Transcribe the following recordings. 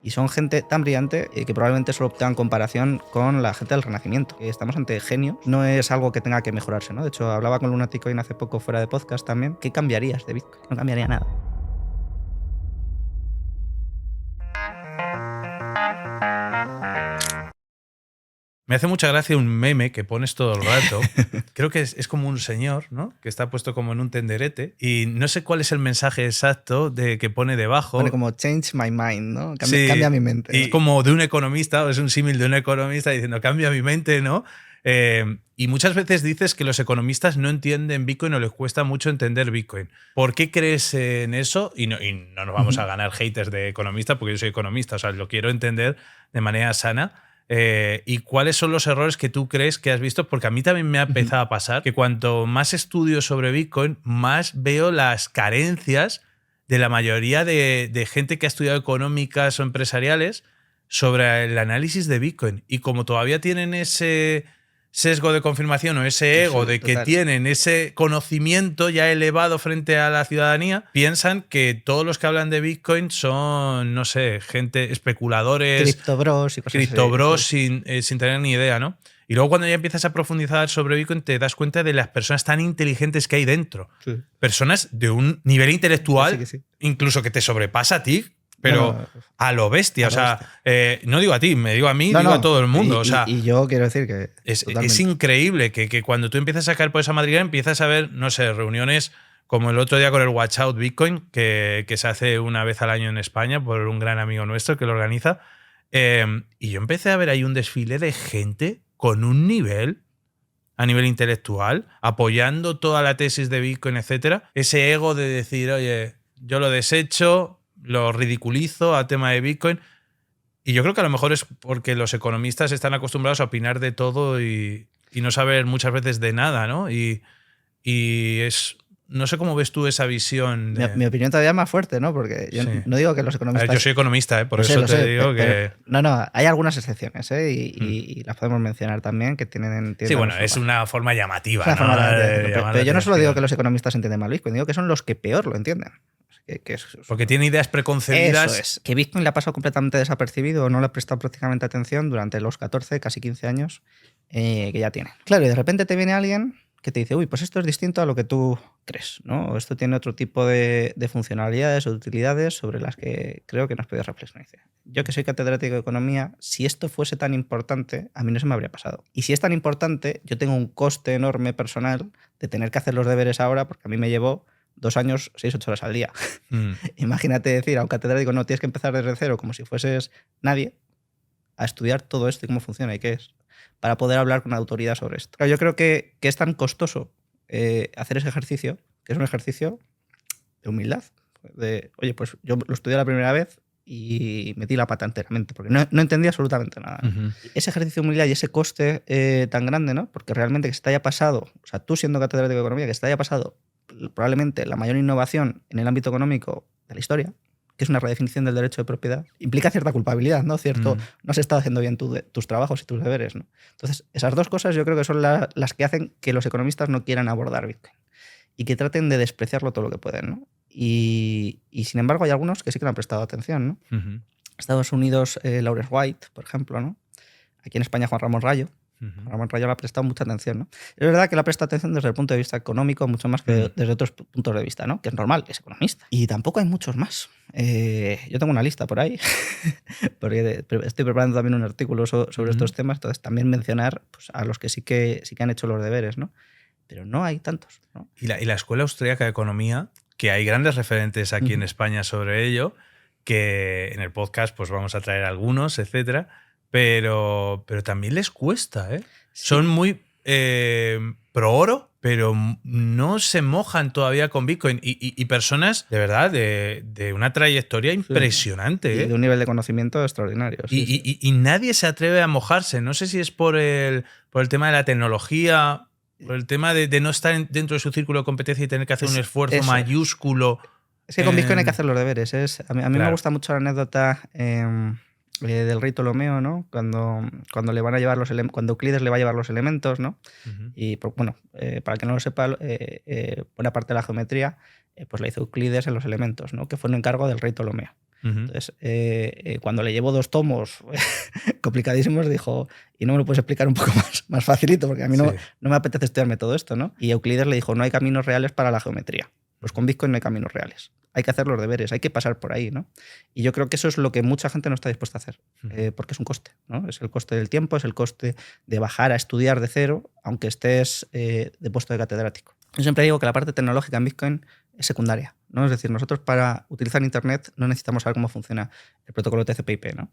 Y son gente tan brillante que probablemente solo tengan comparación con la gente del Renacimiento. Estamos ante genios, no es algo que tenga que mejorarse, ¿no? De hecho, hablaba con Lunaticoin hace poco fuera de podcast también. ¿Qué cambiarías de Bitcoin? No cambiaría nada. Me hace mucha gracia un meme que pones todo el rato. Creo que es como un señor, ¿no? Que está puesto como en un tenderete. Y no sé cuál es el mensaje exacto de que pone debajo. Pone como change my mind, ¿no? Sí, Cambia mi mente. Y como de un economista, o es un símil de un economista diciendo cambia mi mente, ¿no? Y muchas veces dices que los economistas no entienden Bitcoin o les cuesta mucho entender Bitcoin. ¿Por qué crees en eso? Y no nos vamos a ganar haters de economista porque yo soy economista, o sea, lo quiero entender de manera sana. ¿Y cuáles son los errores que tú crees que has visto? Porque a mí también me ha empezado a pasar que cuanto más estudio sobre Bitcoin, más veo las carencias de la mayoría de gente que ha estudiado económicas o empresariales sobre el análisis de Bitcoin. Y como todavía tienen ese sesgo de confirmación o ese ego de que tienen ese conocimiento ya elevado frente a la ciudadanía, piensan que todos los que hablan de Bitcoin son, no sé, gente, especuladores, criptobros y cosas criptobros así. sin tener ni idea, ¿no? Y luego cuando ya empiezas a profundizar sobre Bitcoin te das cuenta de las personas tan inteligentes que hay dentro. Sí. Personas de un nivel intelectual, sí. Incluso que te sobrepasa a ti, pero no. a lo bestia. O sea, no digo a ti, me digo a mí, digo a todo el mundo. Y yo quiero decir que es increíble que cuando tú empiezas a caer por esa madriguera empiezas a ver, no sé, reuniones como el otro día con el Watch Out Bitcoin, que se hace una vez al año en España por un gran amigo nuestro que lo organiza. Y yo empecé a ver ahí un desfile de gente con un nivel a nivel intelectual, apoyando toda la tesis de Bitcoin, etcétera. Ese ego de decir, oye, yo lo desecho, lo ridiculizo a tema de Bitcoin. Y yo creo que a lo mejor es porque los economistas están acostumbrados a opinar de todo y no saber muchas veces de nada, ¿no? Y es... No sé cómo ves tú esa visión. Mi opinión todavía es más fuerte, ¿no? Porque yo no digo que los economistas... A ver, yo soy economista, por eso te digo que... No, hay algunas excepciones, ¿eh? Y las podemos mencionar también, que tienen sí, bueno, es una forma llamativa, ¿no? Pero yo no solo digo que los los economistas entienden mal Bitcoin, digo que son los que peor lo entienden. Porque tiene ideas preconcebidas. Eso es. Que Bitcoin le ha pasado completamente desapercibido o no le ha prestado prácticamente atención durante los 14, casi 15 años que ya tiene. Claro, y de repente te viene alguien que te dice, uy, pues esto es distinto a lo que tú crees, ¿no? O esto tiene otro tipo de funcionalidades o de utilidades sobre las que creo que nos puedes reflexionar. Yo que soy catedrático de economía, si esto fuese tan importante, a mí no se me habría pasado. Y si es tan importante, yo tengo un coste enorme personal de tener que hacer los deberes ahora, porque a mí me llevó 2 años, 6-8 horas al día. Imagínate decir a un catedrático, no, tienes que empezar desde cero, como si fueses nadie, a estudiar todo esto y cómo funciona y qué es, para poder hablar con autoridad sobre esto. Pero yo creo que es tan costoso hacer ese ejercicio, que es un ejercicio de humildad, de, oye, pues yo lo estudié la primera vez y metí la pata enteramente, porque no entendía absolutamente nada. Ese ejercicio de humildad y ese coste tan grande, ¿no? Porque realmente que se te haya pasado, o sea, tú siendo catedrático de economía, que se te haya pasado probablemente la mayor innovación en el ámbito económico de la historia, que es una redefinición del derecho de propiedad, implica cierta culpabilidad, ¿no? No has estado haciendo bien tus trabajos y tus deberes, ¿no? Entonces, esas dos cosas yo creo que son las que hacen que los economistas no quieran abordar Bitcoin y que traten de despreciarlo todo lo que pueden, ¿no? Y sin embargo hay algunos que sí que le han prestado atención, ¿no? Estados Unidos, Lawrence White, por ejemplo, ¿no? Aquí en España Juan Ramón Rayo. Ramón Rayo le ha prestado mucha atención, ¿no? Es verdad que le ha prestado atención desde el punto de vista económico, mucho más que desde otros puntos de vista, ¿no? Que es normal, es economista. Y tampoco hay muchos más. Yo tengo una lista por ahí, porque estoy preparando también un artículo sobre estos temas, entonces también mencionar pues, a los que sí que han hecho los deberes, ¿no? Pero no hay tantos, ¿no? Y la Escuela Austríaca de Economía, que hay grandes referentes aquí en España sobre ello, que en el podcast pues vamos a traer algunos, etcétera. Pero también les cuesta, ¿eh? Sí. Son muy pro oro, pero no se mojan todavía con Bitcoin. Y personas, de verdad, de una trayectoria impresionante. Sí. Y de un nivel de conocimiento extraordinario. Y nadie se atreve a mojarse. No sé si es por el tema de la tecnología, por el tema de no estar dentro de su círculo de competencia y tener que hacer un esfuerzo mayúsculo. Es que con Bitcoin hay que hacer los deberes. A mí me gusta mucho la anécdota del rey Ptolomeo, ¿no? Cuando le van a llevar cuando Euclides le va a llevar los elementos, ¿no? Y bueno, para el que no lo sepa, buena parte de la geometría pues la hizo Euclides en los elementos, ¿no? Que fue un encargo del rey Ptolomeo. Ujú. Entonces, cuando le llevo 2 tomos complicadísimos, dijo, ¿y no me lo puedes explicar un poco más facilito? Porque a mí no, Sí. no me apetece estudiarme todo esto, ¿no? Y Euclides le dijo, no hay caminos reales para la geometría. Pues con Bitcoin no hay caminos reales. Hay que hacer los deberes, hay que pasar por ahí, ¿no? Y yo creo que eso es lo que mucha gente no está dispuesta a hacer, porque es un coste, ¿no? Es el coste del tiempo, es el coste de bajar a estudiar de cero, aunque estés de puesto de catedrático. Yo siempre digo que la parte tecnológica en Bitcoin es secundaria, ¿no? Es decir, nosotros para utilizar Internet no necesitamos saber cómo funciona el protocolo TCP/IP, ¿no?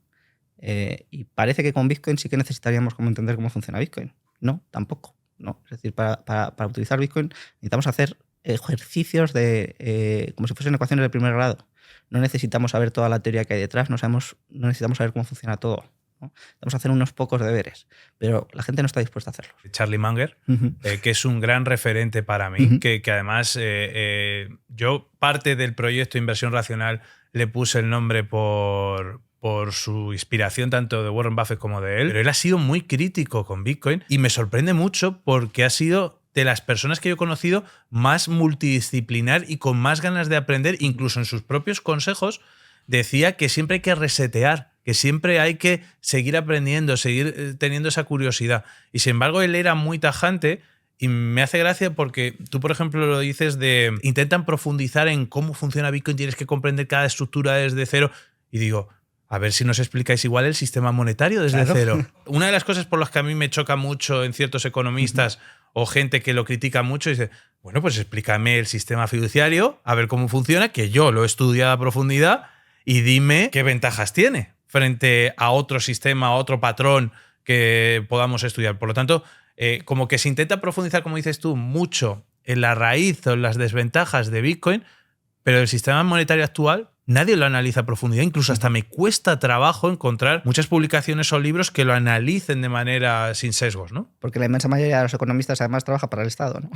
Y parece que con Bitcoin sí que necesitaríamos como entender cómo funciona Bitcoin. No, tampoco. No. Es decir, para utilizar Bitcoin necesitamos hacer ejercicios como si fuesen ecuaciones de primer grado. No necesitamos saber toda la teoría que hay detrás, no necesitamos saber cómo funciona todo, ¿no? Vamos a hacer unos pocos deberes, pero la gente no está dispuesta a hacerlos. Charlie Munger, Uh-huh. que es un gran referente para mí, Uh-huh. que además yo parte del proyecto Inversión Racional le puse el nombre por su inspiración tanto de Warren Buffett como de él, pero él ha sido muy crítico con Bitcoin y me sorprende mucho porque ha sido de las personas que yo he conocido más multidisciplinar y con más ganas de aprender, incluso en sus propios consejos decía que siempre hay que resetear, que siempre hay que seguir aprendiendo, seguir teniendo esa curiosidad. Y sin embargo, él era muy tajante y me hace gracia porque tú, por ejemplo, lo dices de intentan profundizar en cómo funciona Bitcoin, tienes que comprender cada estructura desde cero. Y digo, a ver si nos explicáis igual el sistema monetario desde cero. Una de las cosas por las que a mí me choca mucho en ciertos economistas o gente que lo critica mucho dice, bueno, pues explícame el sistema fiduciario, a ver cómo funciona, que yo lo he estudiado a profundidad, y dime qué ventajas tiene frente a otro sistema, a otro patrón que podamos estudiar. Por lo tanto, como que se intenta profundizar, como dices tú, mucho en la raíz o en las desventajas de Bitcoin, pero el sistema monetario actual nadie lo analiza a profundidad. Incluso hasta me cuesta trabajo encontrar muchas publicaciones o libros que lo analicen de manera sin sesgos, ¿no? Porque la inmensa mayoría de los economistas además trabaja para el Estado, ¿no?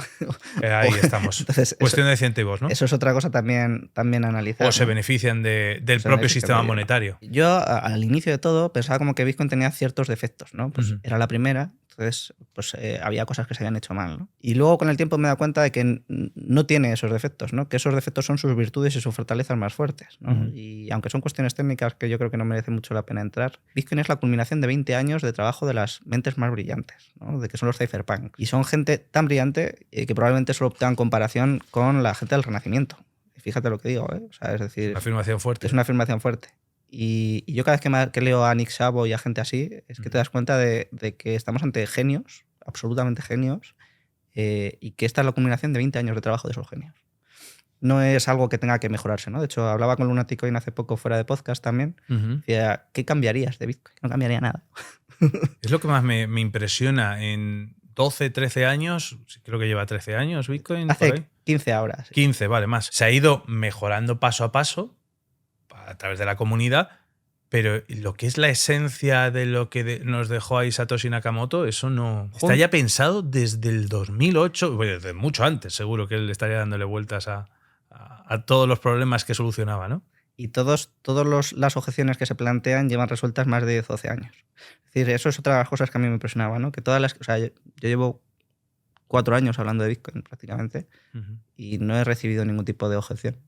Ahí estamos. Entonces, cuestión de incentivos, ¿no? Eso es otra cosa también analizar. O se benefician del propio sistema monetario. Yo al inicio de todo pensaba como que Bitcoin tenía ciertos defectos, ¿no? Pues era la primera, entonces pues había cosas que se habían hecho mal, ¿no? Y luego con el tiempo me he dado cuenta de que no tiene esos defectos, ¿no? Que esos defectos son sus virtudes y sus fortalezas más fuertes, ¿no? Y aunque son cuestiones técnicas que yo creo que no merece mucho la pena entrar, Bitcoin es la culminación de 20 años de trabajo de las mentes más brillantes, ¿no? De que son los cypherpunks. Y son gente tan brillante que probablemente solo tengan comparación con la gente del Renacimiento. Fíjate lo que digo, ¿eh? O sea, es decir, una afirmación fuerte. Es una afirmación fuerte. Y yo cada vez que leo a Nick Szabo y a gente así, es que te das cuenta de que estamos ante genios, absolutamente genios, y que esta es la culminación de 20 años de trabajo de esos genios. No es algo que tenga que mejorarse, ¿no? De hecho, hablaba con Lunaticoin hace poco fuera de podcast también. Decía, ¿qué cambiarías de Bitcoin? No cambiaría nada. Es lo que más me impresiona. En 12, 13 años, creo que lleva 13 años Bitcoin. Hace por ahí. 15 ahora. Sí. 15, vale, más. Se ha ido mejorando paso a paso a través de la comunidad, pero lo que es la esencia de lo que nos dejó ahí Satoshi Nakamoto, eso no está ya pensado desde el 2008, bueno, desde mucho antes, seguro que él estaría dándole vueltas a todos los problemas que solucionaba, ¿no? Y todas las objeciones que se plantean llevan resueltas más de 10 o 12 años. Es decir, eso es otra de las cosas que a mí me impresionaba, ¿no? Que todas las, o sea, yo llevo 4 años hablando de Bitcoin prácticamente y no he recibido ningún tipo de objeción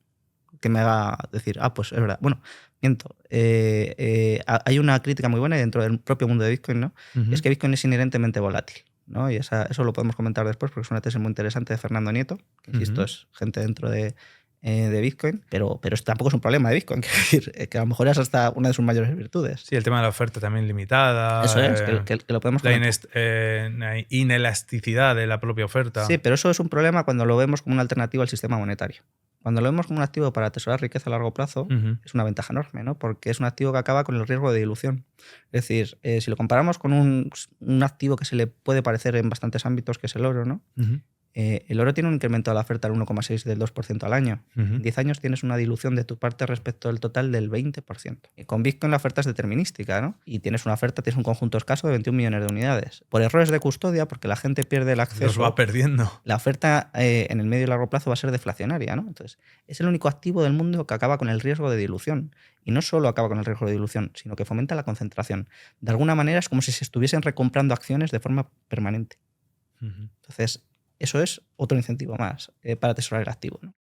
que me haga decir, pues es verdad. Bueno, miento. Hay una crítica muy buena dentro del propio mundo de Bitcoin, ¿no? Es que Bitcoin es inherentemente volátil, ¿no? Y eso lo podemos comentar después porque es una tesis muy interesante de Fernando Nieto, que insisto, es gente dentro de Bitcoin, pero tampoco es un problema de Bitcoin, que a lo mejor es hasta una de sus mayores virtudes. Sí, el tema de la oferta también limitada. Eso es, que lo podemos comentar. La inelasticidad de la propia oferta. Sí, pero eso es un problema cuando lo vemos como una alternativa al sistema monetario. Cuando lo vemos como un activo para atesorar riqueza a largo plazo, es una ventaja enorme, ¿no? Porque es un activo que acaba con el riesgo de dilución. Es decir, si lo comparamos con un activo que se le puede parecer en bastantes ámbitos, que es el oro, ¿no? El oro tiene un incremento de la oferta del 1,6 del 2% al año. En 10 años tienes una dilución de tu parte respecto del total del 20%. Y con Bitcoin la oferta es determinística, ¿no? Y tienes un conjunto escaso de 21 millones de unidades. Por errores de custodia, porque la gente pierde el acceso. Los va perdiendo. La oferta en el medio y largo plazo va a ser deflacionaria, ¿no? Entonces, es el único activo del mundo que acaba con el riesgo de dilución. Y no solo acaba con el riesgo de dilución, sino que fomenta la concentración. De alguna manera es como si se estuviesen recomprando acciones de forma permanente. Entonces, eso es otro incentivo más para atesorar el activo, ¿no?